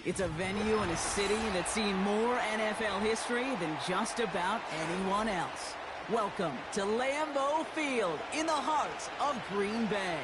It's a venue and a city that's seen more NFL history than just about anyone else. Welcome to Lambeau Field in the heart of Green Bay.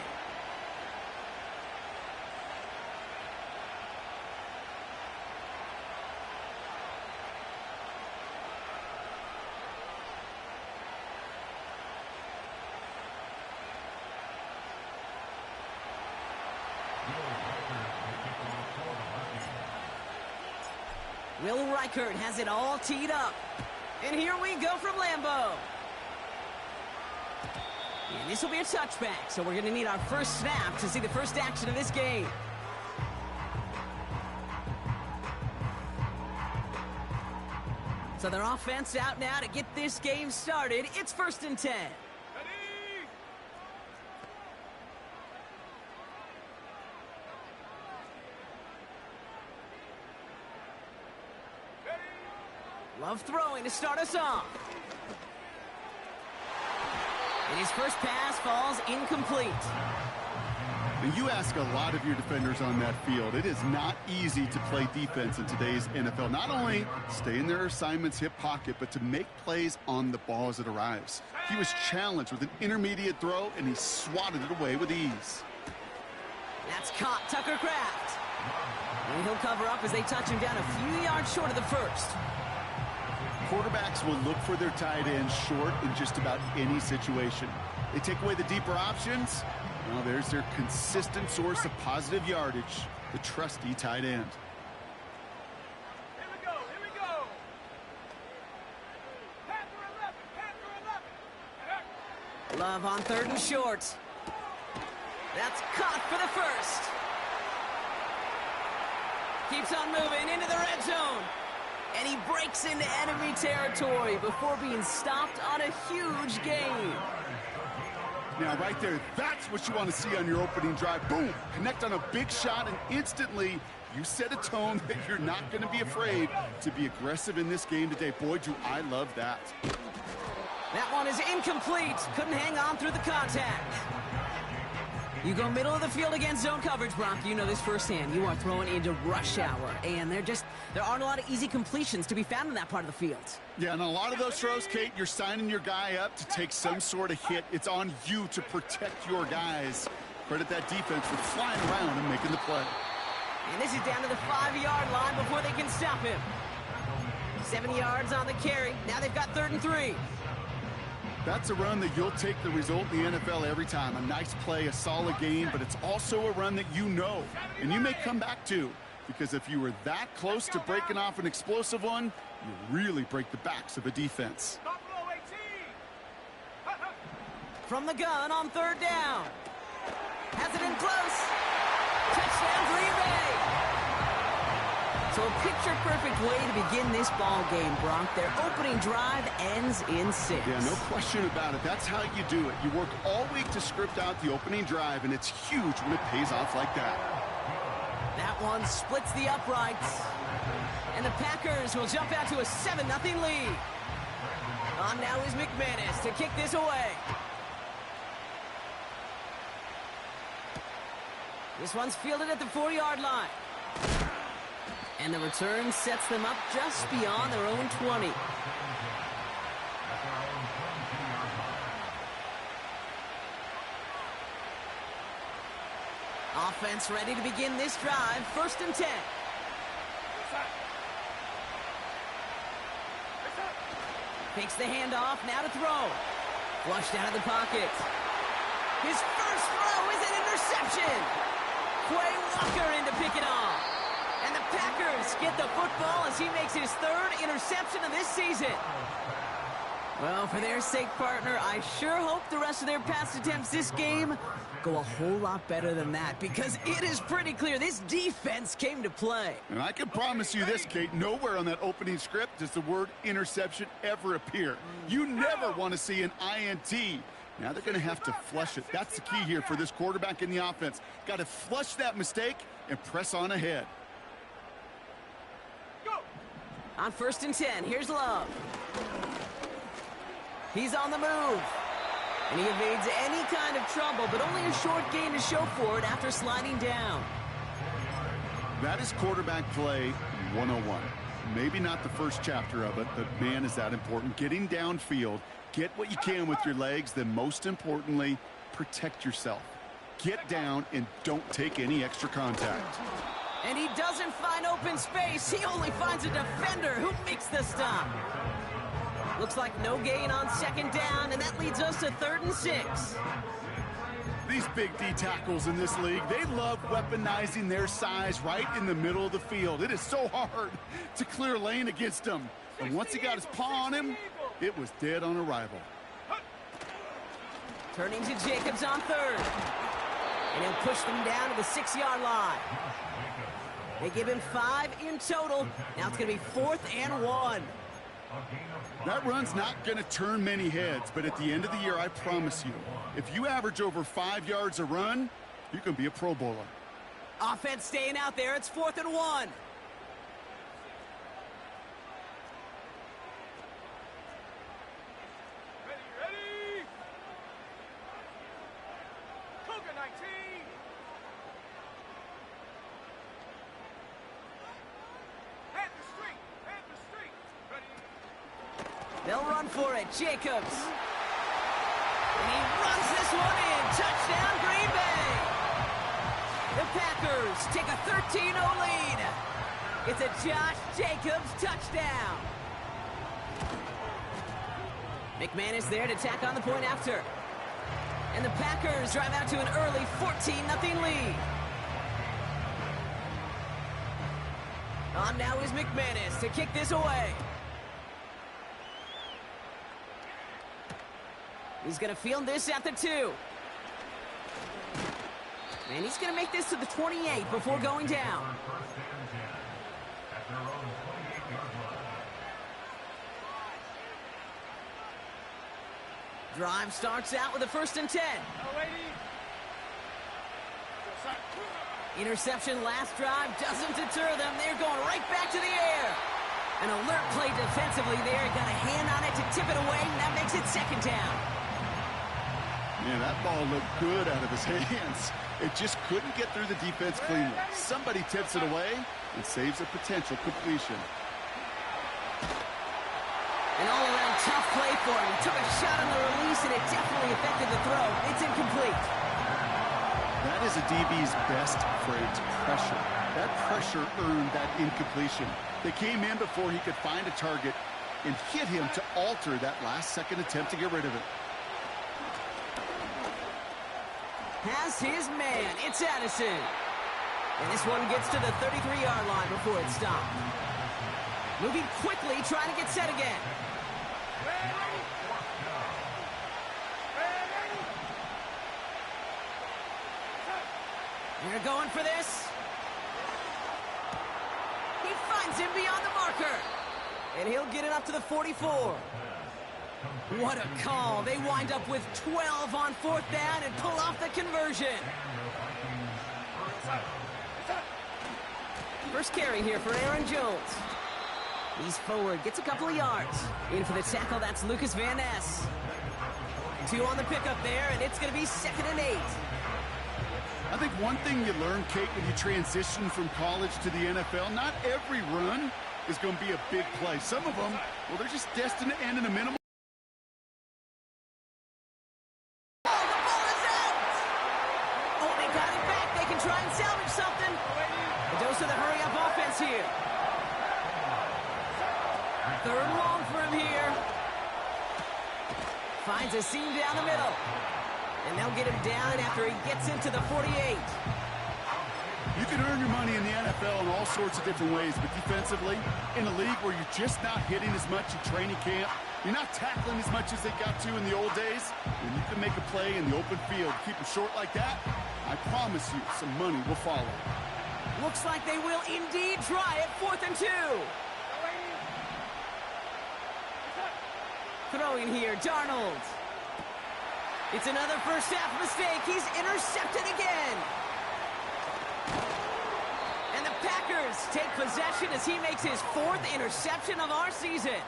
Will Reichert has it all teed up. And here we go from Lambeau. And this will be a touchback, so we're going to need our first snap to see the first action of this game. So their offense out now to get this game started. It's 1st and 10. Love throwing to start us off. And his first pass falls incomplete. And you ask a lot of your defenders on that field. It is not easy to play defense in today's NFL. Not only stay in their assignment's hip pocket, but to make plays on the ball as it arrives. He was challenged with an intermediate throw, and he swatted it away with ease. That's caught Tucker Kraft. And he'll cover up as they touch him down a few yards short of the first. Quarterbacks will look for their tight end short in just about any situation. They take away the deeper options. Well, there's their consistent source of positive yardage, the trusty tight end. Here we go. Panther 11. Love on 3rd and short. That's caught for the first. Keeps on moving into the red zone. And he breaks into enemy territory before being stopped on a huge gain. Now, right there, that's what you want to see on your opening drive. Boom! Connect on a big shot, and instantly you set a tone that you're not going to be afraid to be aggressive in this game today. Boy, do I love that. That one is incomplete. Couldn't hang on through the contact. You go middle of the field against zone coverage, Brock. You know this firsthand. You are throwing into rush hour, and there aren't a lot of easy completions to be found in that part of the field. Yeah, and a lot of those throws, Kate, you're signing your guy up to take some sort of hit. It's on you to protect your guys. Credit that defense for flying around and making the play. And this is down to the 5-yard line before they can stop him. 7 yards on the carry. Now they've got 3rd and 3. That's a run that you'll take the result in the NFL every time. A nice play, a solid game, but it's also a run that you know, and you may come back to, because if you were that close to breaking off an explosive one, you really break the backs of a defense. From the gun on 3rd down. Has it in close. Touchdown Green Bay. So a picture-perfect way to begin this ball game, Bronk. Their opening drive ends in 6. Yeah, no question about it. That's how you do it. You work all week to script out the opening drive, and it's huge when it pays off like that. That one splits the uprights. And the Packers will jump out to a 7-0 lead. On now is McManus to kick this away. This one's fielded at the 4-yard line. And the return sets them up just beyond their own 20. Offense ready to begin this drive. 1st and 10. Takes the handoff, now to throw. Flushed out of the pocket. His first throw is an interception. Quay Walker in to pick it off. And the Packers get the football as he makes his 3rd interception of this season. Well, for their sake, partner, I sure hope the rest of their pass attempts this game go a whole lot better than that, because it is pretty clear this defense came to play. And I can promise you this, Kate, nowhere on that opening script does the word interception ever appear. You never want to see an INT. Now they're going to have to flush it. That's the key here for this quarterback in the offense. Got to flush that mistake and press on ahead. On 1st and 10, here's Love. He's on the move. And he evades any kind of trouble, but only a short gain to show for it after sliding down. That is quarterback play 101. Maybe not the first chapter of it, but man, is that important. Getting downfield, get what you can with your legs, then most importantly, protect yourself. Get down and don't take any extra contact. And he doesn't find open space. He only finds a defender who makes the stop. Looks like no gain on second down, and that leads us to 3rd and 6. These big D tackles in this league, they love weaponizing their size right in the middle of the field. It is so hard to clear lane against them. And once he got his paw on him, it was dead on arrival. Turning to Jacobs on 3rd. And he'll push them down to the 6-yard line. They give him 5 in total. Now it's going to be 4th and 1. That run's not going to turn many heads, but at the end of the year, I promise you, if you average over 5 yards a run, you can be a Pro Bowler. Offense staying out there. It's 4th and 1. Ready. Cougar 19. Head the street. Ready. They'll run for it. Jacobs. And he runs this one in. Touchdown, Green Bay. The Packers take a 13-0 lead. It's a Josh Jacobs touchdown. McManus there to tack on the point after. And the Packers drive out to an early 14-0 lead. On now is McManus to kick this away. He's going to field this at the 2. And he's going to make this to the 28 before going down. Drive starts out with a 1st and 10. Interception last drive doesn't deter them. They're going right back to the air. An alert play defensively there. Got a hand on it to tip it away, and that makes it 2nd down. Man, that ball looked good out of his hands. It just couldn't get through the defense cleanly. Somebody tips it away and saves a potential completion. An all-around tough play for him. He took a shot on the release, and it definitely affected the throw. It's incomplete. That is a DB's best friend, pressure. That pressure earned that incompletion. They came in before he could find a target and hit him to alter that last-second attempt to get rid of it. Has his man. It's Addison. And this one gets to the 33-yard line before it's stopped. Moving quickly, trying to get set again. They're going for this. He finds him beyond the marker. And he'll get it up to the 44. What a call. They wind up with 12 on 4th down and pull off the conversion. First carry here for Aaron Jones. He's forward, gets a couple of yards. In for the tackle, that's Lucas Van Ness. 2 on the pickup there, and it's going to be 2nd and 8. I think one thing you learn, Kate, when you transition from college to the NFL, not every run is going to be a big play. Some of them, well, they're just destined to end in a minimal. Try and salvage something. A dose of the hurry-up offense here. 3rd and long for him here. Finds a seam down the middle. And they'll get him down after he gets into the 48. You can earn your money in the NFL in all sorts of different ways, but defensively, in a league where you're just not hitting as much in training camp, you're not tackling as much as they got to in the old days, and you can make a play in the open field. Keep it short like that, I promise you some money will follow. Looks like they will indeed try it. 4th and 2. Throwing here, Darnold. It's another first half mistake. He's intercepted again. And the Packers take possession as he makes his 4th interception of our season.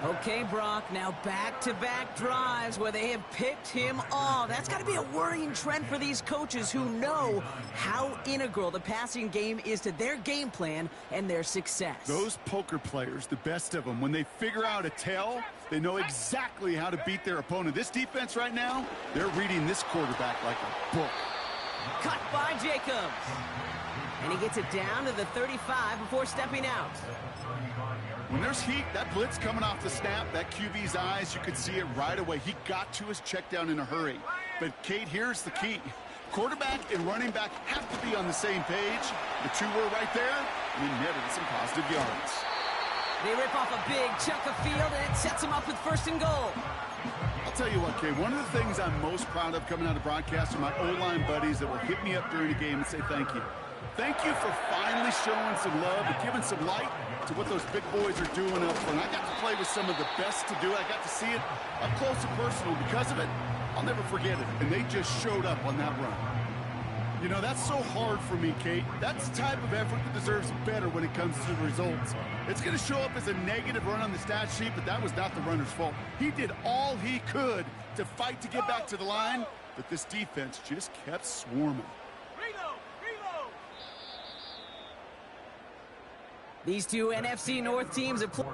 Okay, Brock, now back-to-back drives where they have picked him off. That's got to be a worrying trend for these coaches who know how integral the passing game is to their game plan and their success. Those poker players, the best of them, when they figure out a tell, they know exactly how to beat their opponent. This defense right now, they're reading this quarterback like a book. Cut by Jacobs. And he gets it down to the 35 before stepping out. When there's heat, that blitz coming off the snap, that QB's eyes, you could see it right away. He got to his check down in a hurry. But, Kate, here's the key. Quarterback and running back have to be on the same page. The two were right there, and he netted some positive yards. They rip off a big chunk of field, and it sets them up with 1st and goal. I'll tell you what, Kate, one of the things I'm most proud of coming out of broadcast are my O-line buddies that will hit me up during a game and say thank you. Thank you for finally showing some love and giving some light to what those big boys are doing up front. I got to play with some of the best to do it. I got to see it up close and personal. Because of it, I'll never forget it. And they just showed up on that run. You know, that's so hard for me, Kate. That's the type of effort that deserves better when it comes to the results. It's going to show up as a negative run on the stat sheet, but that was not the runner's fault. He did all he could to fight to get back to the line, but this defense just kept swarming. These two NFC North teams have played.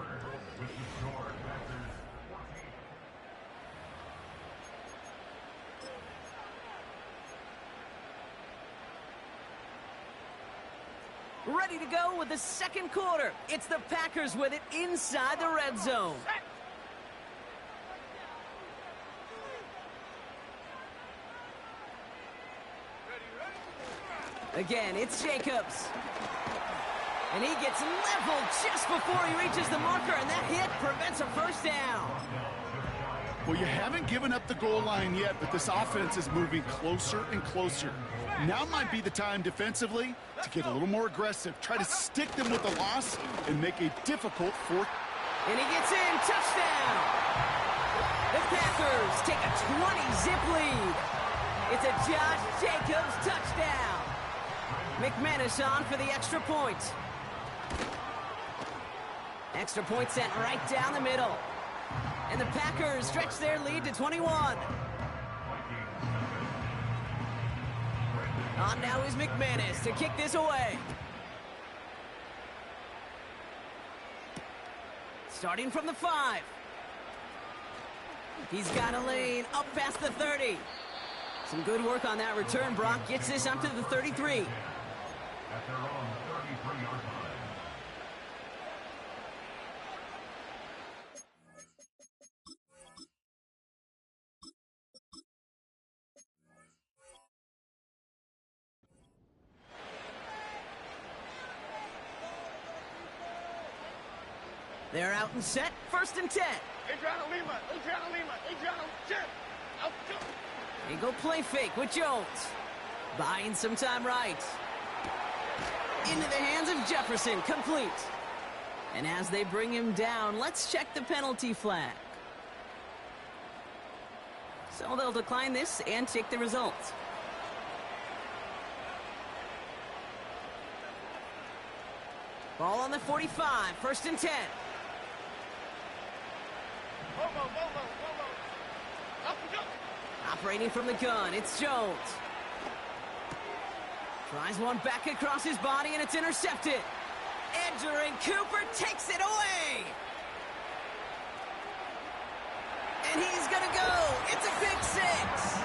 Ready to go with the second quarter. It's the Packers with it inside the red zone. Again, it's Jacobs. And he gets leveled just before he reaches the marker, and that hit prevents a 1st down. Well, you haven't given up the goal line yet, but this offense is moving closer and closer. Now might be the time defensively to get a little more aggressive. Try to stick them with the loss and make a difficult 4th. And he gets in. Touchdown. The Packers take a 20-zip lead. It's a Josh Jacobs touchdown. McManus on for the extra point. Extra point sent right down the middle. And the Packers stretch their lead to 21. On now is McManus to kick this away. Starting from the 5. He's got a lane up past the 30. Some good work on that return. Brock gets this up to the 33. At their own 33-yard line. They're out and set. 1st and 10. Adriano Lima. Chip. Out, go. They go play fake with Jones. Buying some time right. Into the hands of Jefferson. Complete. And as they bring him down, let's check the penalty flag. So they'll decline this and take the results. Ball on the 45. 1st and 10. Operating from the gun, it's Jones. Tries one back across his body, and it's intercepted. Edger and Cooper takes it away. And he's going to go. It's a pick 6.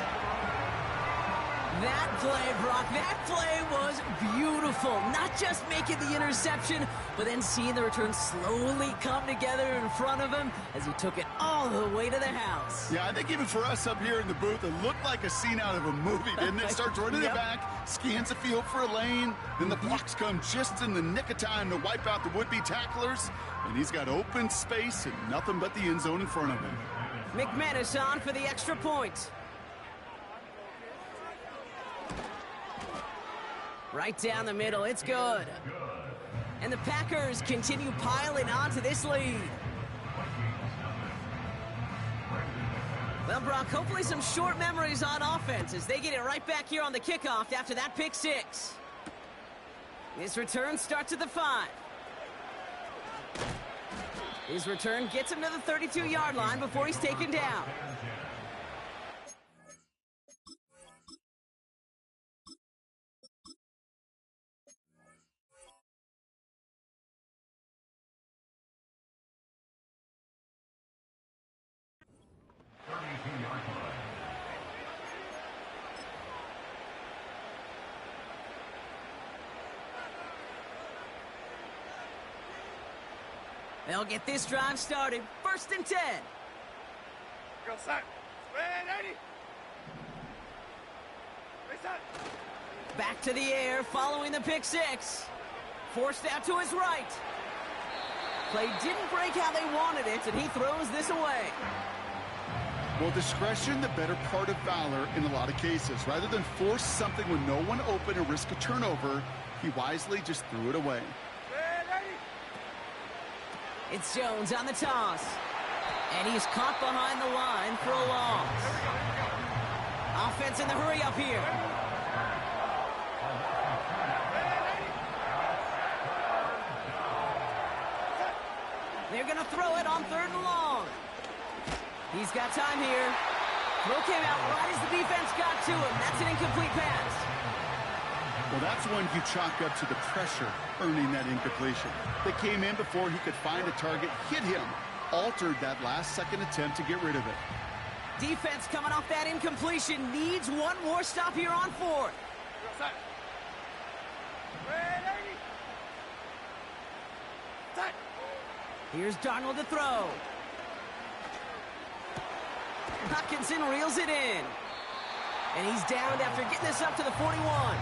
That play, Brock, that play was beautiful. Not just making the interception, but then seeing the return slowly come together in front of him as he took it all the way to the house. Yeah, I think even for us up here in the booth, it looked like a scene out of a movie, didn't it? Starts running it back, scans the field for a lane, then the blocks come just in the nick of time to wipe out the would-be tacklers, and he's got open space and nothing but the end zone in front of him. McManus on for the extra point. Right down the middle, it's good. And the Packers continue piling onto this lead. Well, Brock, hopefully some short memories on offense as they get it right back here on the kickoff after that pick 6. This return starts at the 5. His return gets him to the 32-yard line before he's taken down. They'll get this drive started. 1st and 10. Go set. Ready. Reset. Back to the air following the pick six. Forced out to his right. Play didn't break how they wanted it, and he throws this away. Well, discretion, the better part of valor in a lot of cases. Rather than force something with no one open and risk a turnover, he wisely just threw it away. It's Jones on the toss. And he's caught behind the line for a loss. Offense in the hurry up here. They're going to throw it on 3rd and long. He's got time here. Throw came out right as the defense got to him. That's an incomplete pass. Well, that's one you chalk up to the pressure earning that incompletion. They came in before he could find a target, hit him, altered that last-second attempt to get rid of it. Defense coming off that incompletion needs one more stop here on 4th. Here's Darnold to throw. Hutchinson reels it in. And he's downed after getting this up to the 41.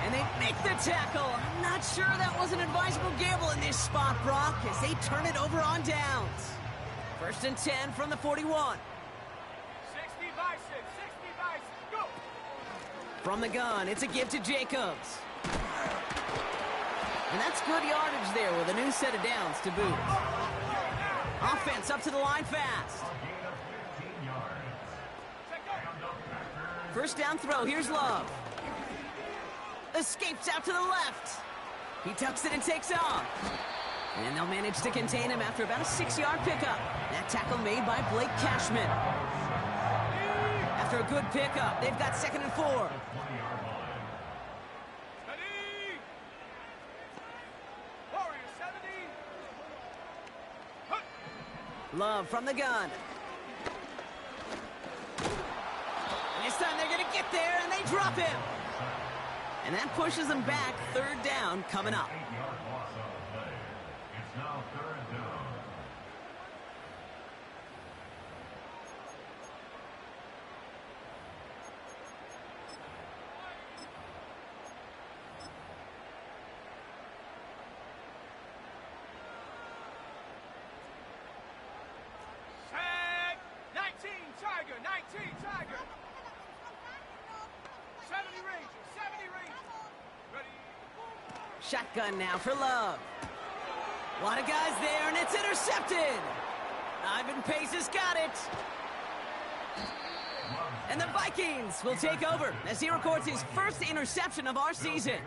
And they make the tackle. I'm not sure that was an advisable gamble in this spot, Brock, as they turn it over on downs. 1st and 10 from the 41. 60 Vikings, 60 Vikings, go! From the gun, it's a give to Jacobs. And that's good yardage there with a new set of downs to boot. Offense up to the line fast. 1st down throw, here's Love. Escapes out to the left. He tucks it and takes off. And they'll manage to contain him after about a 6-yard pickup. That tackle made by Blake Cashman. After a good pickup, they've got 2nd and 4. Love from the gun. And this time they're going to get there, and they drop him. And that pushes them back. 3rd down coming up. 8-yard loss on the play. It's now 3rd down. Set. 19 Tiger, 19 Tiger. 70 Rangers, 70 Rangers. Ready. Shotgun now for Love. A lot of guys there, and it's intercepted. Ivan Pace has got it. And the Vikings will take over as he records his first interception of our season.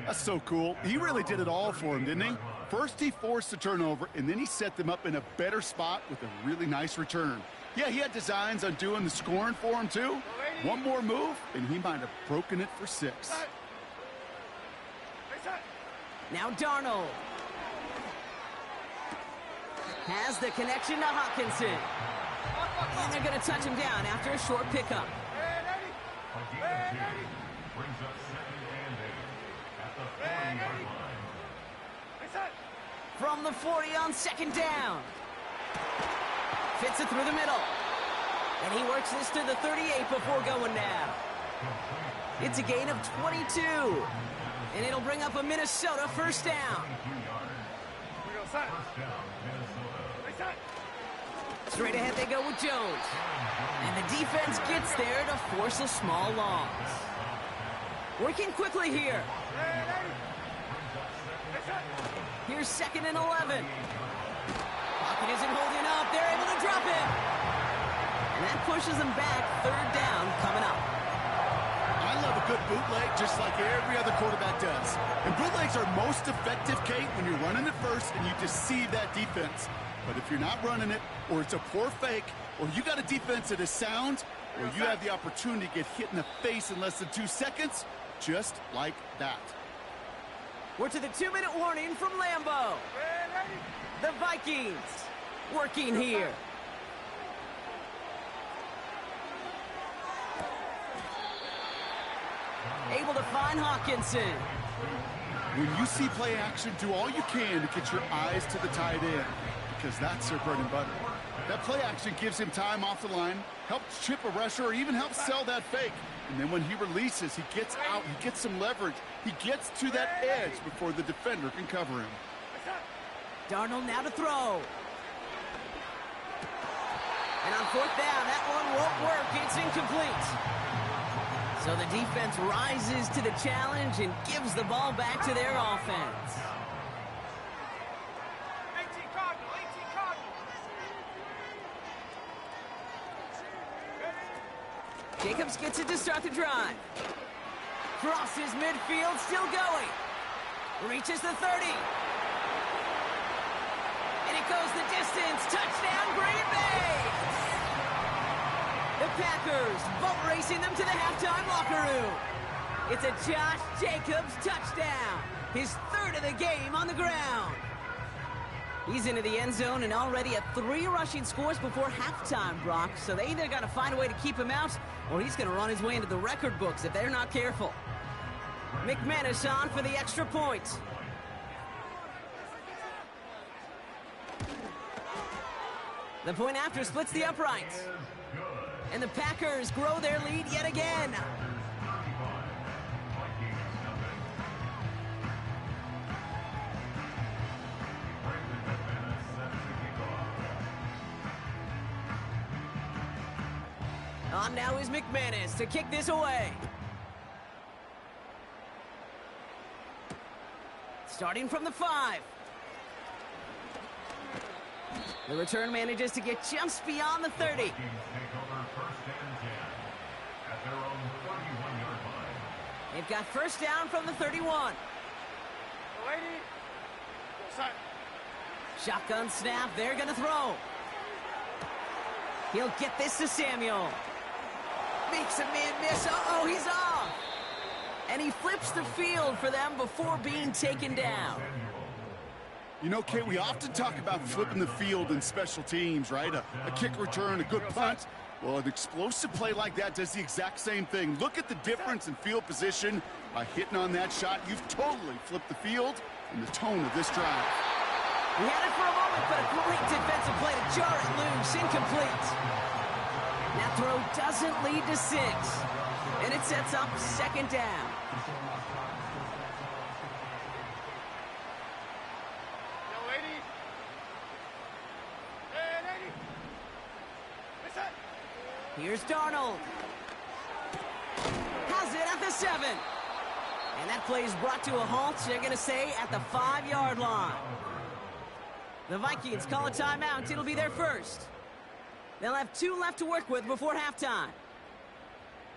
That's so cool. He really did it all for him, didn't he? First, he forced the turnover, and then he set them up in a better spot with a really nice return. Yeah, he had designs on doing the scoring for him, too. One more move, and he might have broken it for 6. Now Darnold has the connection to Hutchinson. And they're going to touch him down after a short pickup. Brings up 2nd and 8 at the 40-yard line. From the 40 on 2nd down. Fits it through the middle. And he works this to the 38 before going down. It's a gain of 22. And it'll bring up a Minnesota 1st down. Straight ahead they go with Jones. And the defense gets there to force a small loss. Working quickly here. Here's 2nd and 11. Pocket isn't holding up. They're able to drop it. And that pushes them back. 3rd down coming up. I love a good bootleg just like every other quarterback does. And bootlegs are most effective, Kate, when you're running it first and you deceive that defense. But if you're not running it, or it's a poor fake, or you got a defense that is sound, or you have the opportunity to get hit in the face in less than 2 seconds, just like that. We're to the 2-minute warning from Lambeau. The Vikings working here. Able to find Hawkinson. When you see play action, do all you can to get your eyes to the tight end, because that's their bread and butter. That play action gives him time off the line, helps chip a rusher, or even helps sell that fake. And then when he releases, he gets out, he gets some leverage. He gets to that edge before the defender can cover him. Darnold now to throw. And on 4th down, that one won't work. It's incomplete. So the defense rises to the challenge and gives the ball back to their offense. 18 Cardinal, 18 Cardinal. Jacobs gets it to start the drive. Crosses midfield, still going. Reaches the 30. And it goes the distance. Touchdown, Green Bay! The Packers boat racing them to the halftime locker room. It's a Josh Jacobs touchdown. His 3rd of the game on the ground. He's into the end zone and already at 3 rushing scores before halftime, Brock. So they either got to find a way to keep him out, or he's going to run his way into the record books if they're not careful. McManus on for the extra point. The point after splits the uprights. And the Packers grow their lead yet again. On now is McManus to kick this away. Starting from the 5. The return manages to get just beyond the 30. They've got 1st down from the 31. Shotgun snap, they're gonna throw. He'll get this to Samuel. Makes a man miss, uh-oh, he's off. And he flips the field for them before being taken down. You know, Kate, we often talk about flipping the field in special teams, right? A kick return, a good punt. Well, an explosive play like that does the exact same thing. Look at the difference in field position. By hitting on that shot, you've totally flipped the field and the tone of this drive. He had it for a moment, but a great defensive play to jar it loose. Incomplete. That throw doesn't lead to 6. And it sets up 2nd down. Here's Darnold. Has it at the 7. And that play is brought to a halt, they're going to say, at the 5-yard line. The Vikings call a timeout. It'll be their first. They'll have 2 left to work with before halftime.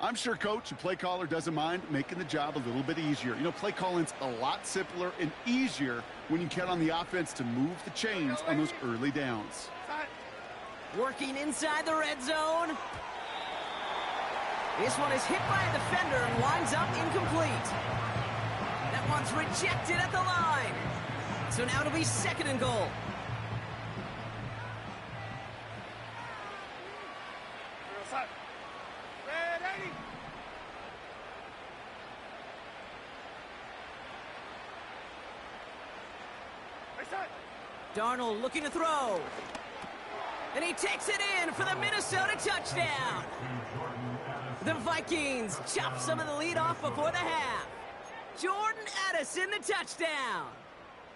I'm sure coach and play caller doesn't mind making the job a little bit easier. You know, play calling's a lot simpler and easier when you count on the offense to move the chains on those early downs. Working inside the red zone. This one is hit by a defender and winds up incomplete. That one's rejected at the line. So now it'll be 2nd and goal. Darnold looking to throw. And he takes it in for the Minnesota touchdown. The Vikings chop some of the lead off before the half. Jordan Addison, the touchdown.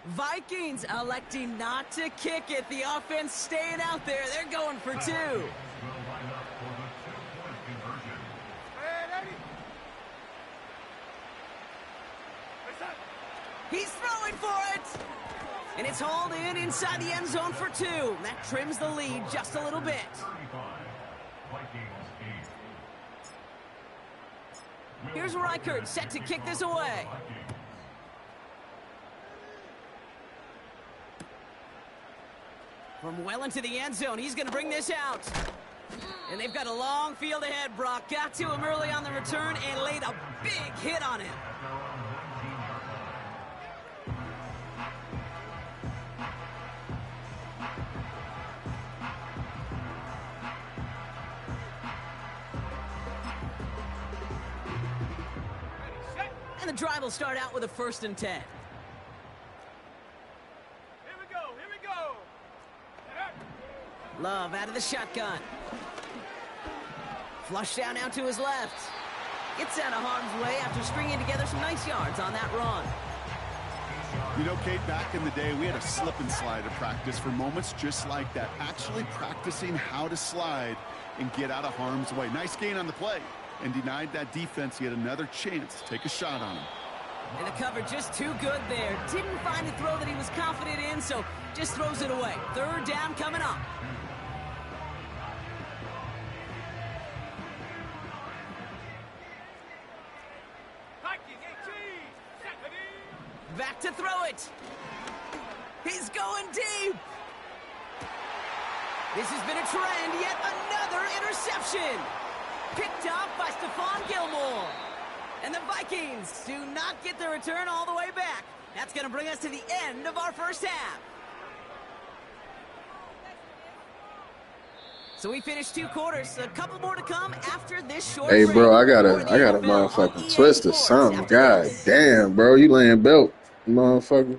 Vikings electing not to kick it. The offense staying out there. They're going for 2. He's throwing for it. And it's hauled in inside the end zone for 2. That trims the lead just a little bit. Here's Reichert set to kick this away. From well into the end zone, he's going to bring this out. And they've got a long field ahead. Brock got to him early on the return and laid a big hit on him. And the drive will start out with a 1st and 10. Here we go. Here we go. Love out of the shotgun. Flush down out to his left. Gets out of harm's way after stringing together some nice yards on that run. You know, Kate, back in the day, we had a slip and slide at practice for moments just like that. Actually practicing how to slide and get out of harm's way. Nice gain on the play. And denied that defense yet another chance to take a shot on him. And the cover just too good there. Didn't find a throw that he was confident in, so just throws it away. 3rd down coming up. Vikings 18. Back to throw it. He's going deep. This has been a trend. Yet another interception. Picked up by Stephon Gilmore. And the Vikings do not get the return all the way back. That's going to bring us to the end of our first half. So we finished 2 quarters. A couple more to come after this short Hey, break. bro, I got a NFL on motherfucking EA twist or Sports something. after God this. damn, bro, you laying belt, motherfucker.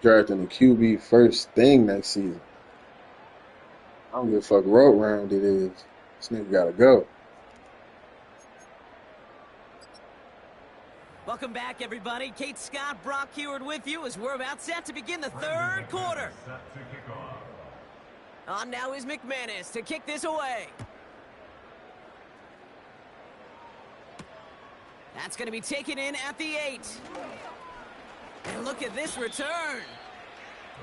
Drafting the QB first thing next season. I don't give a fuck what round it is. This nigga gotta go. Welcome back, everybody. Kate Scott, Brock Heward with you as we're about set to begin the 3rd quarter. Set to kick off. On now is McManus to kick this away. That's going to be taken in at the 8. And look at this return.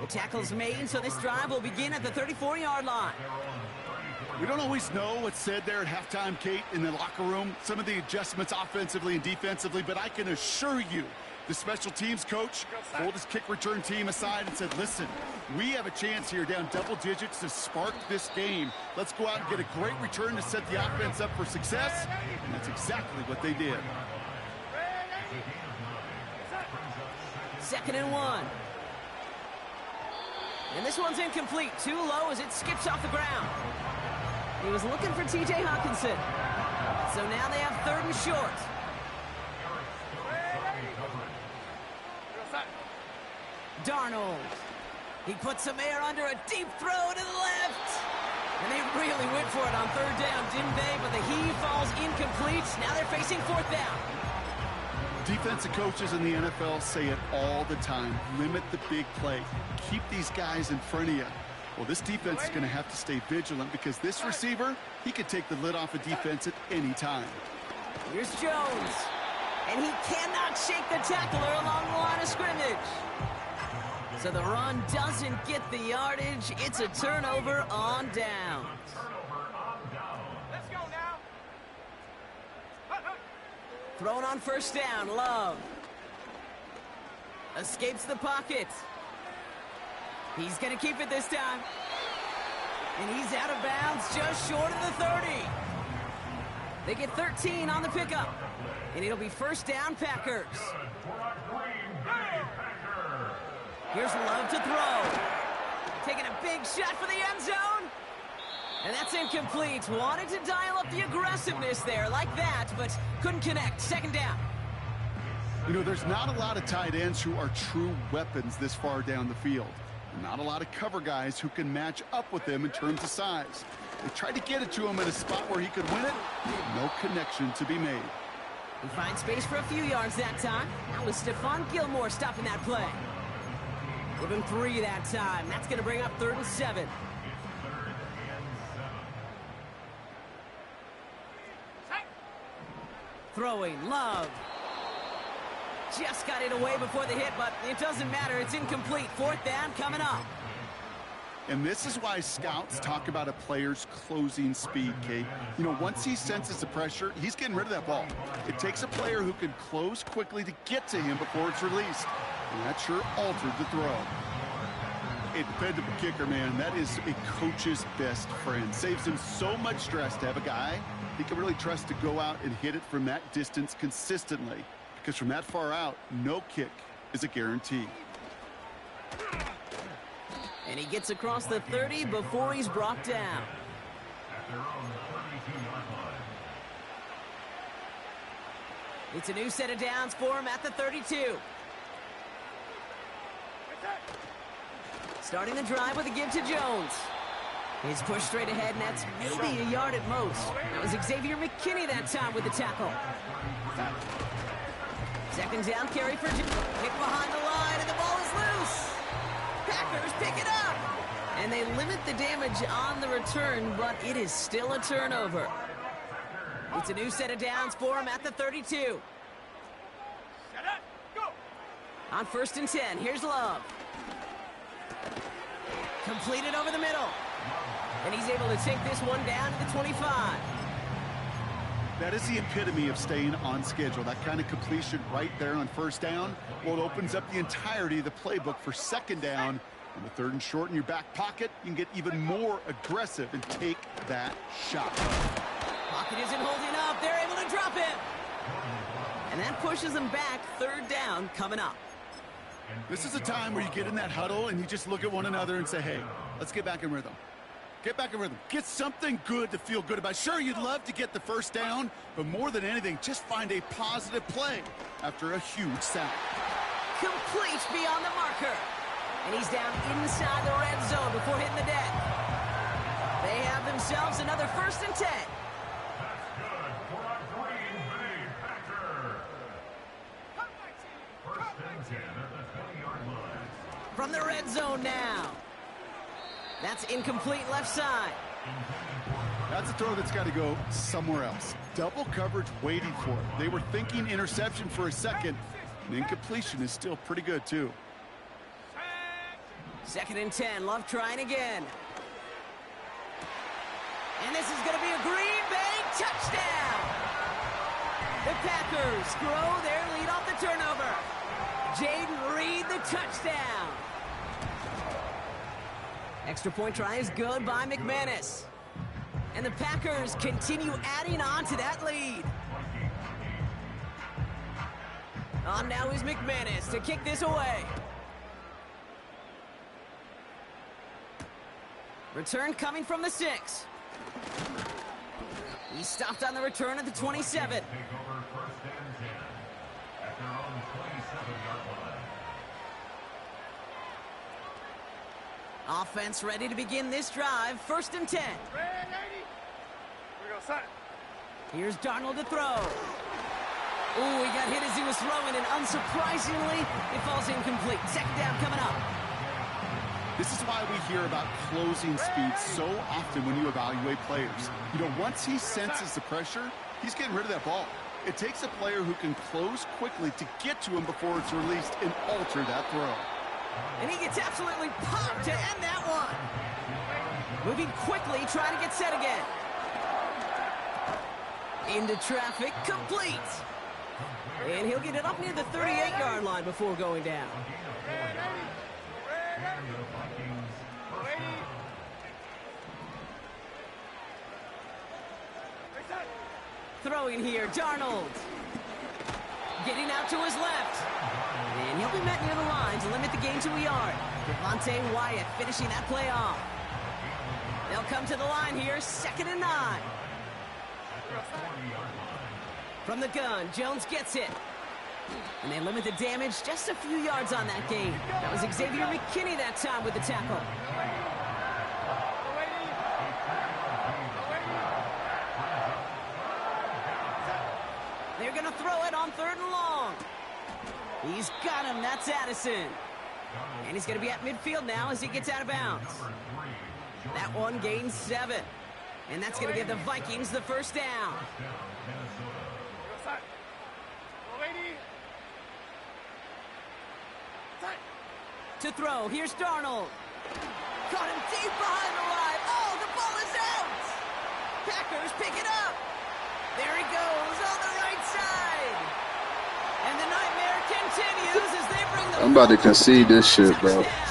The tackle's made, so this drive will begin at the 34-yard line. We don't always know what's said there at halftime, Kate, in the locker room. Some of the adjustments offensively and defensively, but I can assure you the special teams coach pulled his kick return team aside and said, listen, we have a chance here down double digits to spark this game. Let's go out and get a great return to set the offense up for success. And that's exactly what they did. 2nd and 1. And this one's incomplete. Too low as it skips off the ground. He was looking for T.J. Hawkinson. So now they have 3rd and short. Darnold. He puts some air under a deep throw to the left. And they really went for it on 3rd down, didn't they? But the heave falls incomplete. Now they're facing 4th down. Defensive coaches in the NFL say it all the time. Limit the big play. Keep these guys in front of you. Well, this defense is going to have to stay vigilant because this receiver, he could take the lid off a defense at any time. Here's Jones. And he cannot shake the tackler along the line of scrimmage. So the run doesn't get the yardage. It's a turnover on down. Let's go now. Thrown on 1st down, Love. Escapes the pocket. He's going to keep it this time. And he's out of bounds just short of the 30. They get 13 on the pickup. And it'll be 1st down, Packers. Here's Love to throw. Taking a big shot for the end zone. And that's incomplete. Wanted to dial up the aggressiveness there like that, but couldn't connect. 2nd down. You know, there's not a lot of tight ends who are true weapons this far down the field. Not a lot of cover guys who can match up with him in terms of size. They tried to get it to him in a spot where he could win it. No connection to be made. He finds space for a few yards that time. That was Stephon Gilmore stopping that play. Give him 3 that time. That's going to bring up 3rd and 7. Throwing, Love. Just got it away before the hit, but it doesn't matter. It's incomplete. 4th down coming up. And this is why scouts talk about a player's closing speed, Kate. You know, once he senses the pressure, he's getting rid of that ball. It takes a player who can close quickly to get to him before it's released. And that sure altered the throw. A dependable kicker, man, that is a coach's best friend. Saves him so much stress to have a guy he can really trust to go out and hit it from that distance consistently. Because from that far out, no kick is a guarantee. And he gets across the 30 before he's brought down. At their own 32-yard line. It's a new set of downs for him at the 32. Starting the drive with a give to Jones. He's pushed straight ahead, and that's maybe a yard at most. That was Xavier McKinney that time with the tackle. Second down carry for Hit behind the line, and the ball is loose. Packers pick it up. And they limit the damage on the return, but it is still a turnover. It's a new set of downs for him at the 32. On 1st and 10, here's Love. Completed over the middle. And he's able to take this one down to the 25. That is the epitome of staying on schedule. That kind of completion right there on 1st down. Well, it opens up the entirety of the playbook for 2nd down. On the 3rd and short in your back pocket, you can get even more aggressive and take that shot. Pocket isn't holding up. They're able to drop it. And that pushes them back. 3rd down coming up. This is a time where you get in that huddle and you just look at one another and say, hey, let's get back in rhythm. Get back in rhythm. Get something good to feel good about. Sure, you'd love to get the 1st down, but more than anything, just find a positive play after a huge sack. Complete beyond the marker. And he's down inside the red zone before hitting the deck. They have themselves another 1st and 10. That's good for a Green Bay Packer. 1st and 10 at the 20-yard line. From the red zone now. That's incomplete left side. That's a throw that's got to go somewhere else. Double coverage waiting for it. They were thinking interception for a second. And incompletion is still pretty good, too. 2nd and 10. Love trying again. And this is going to be a Green Bay touchdown. The Packers grow their lead off the turnover. Jaden Reed, the touchdown. Extra point try is good by McManus. And the Packers continue adding on to that lead. On now is McManus to kick this away. Return coming from the 6. He stopped on the return at the 27. Take over 1st and 10 at their own 27-yard line. Offense ready to begin this drive. 1st and 10. Here's Darnold to throw. Ooh, he got hit as he was throwing, and unsurprisingly, it falls incomplete. 2nd down coming up. This is why we hear about closing speed so often when you evaluate players. You know, once he senses the pressure, he's getting rid of that ball. It takes a player who can close quickly to get to him before it's released and alter that throw. And he gets absolutely popped to end that one. Moving quickly, trying to get set again. Into traffic, complete. And he'll get it up near the 38-yard line before going down. Throwing here, Darnold. Getting out to his left. And he'll be met near the line to limit the gain to a yard. Devontae Wyatt finishing that play off. They'll come to the line here, 2nd and 9. From the gun, Jones gets it. And they limit the damage just a few yards on that gain. That was Xavier McKinney that time with the tackle. They're going to throw it on 3rd and long. He's got him. That's Addison. And he's going to be at midfield now as he gets out of bounds. That one gains 7. And that's going to give the Vikings the 1st down. To throw. Here's Darnold. Caught him deep behind the line. Oh, the ball is out. Packers pick it up. There he goes on the right side. And the nightmare continues as they bring the I'm about to concede this shit, bro. touchdown.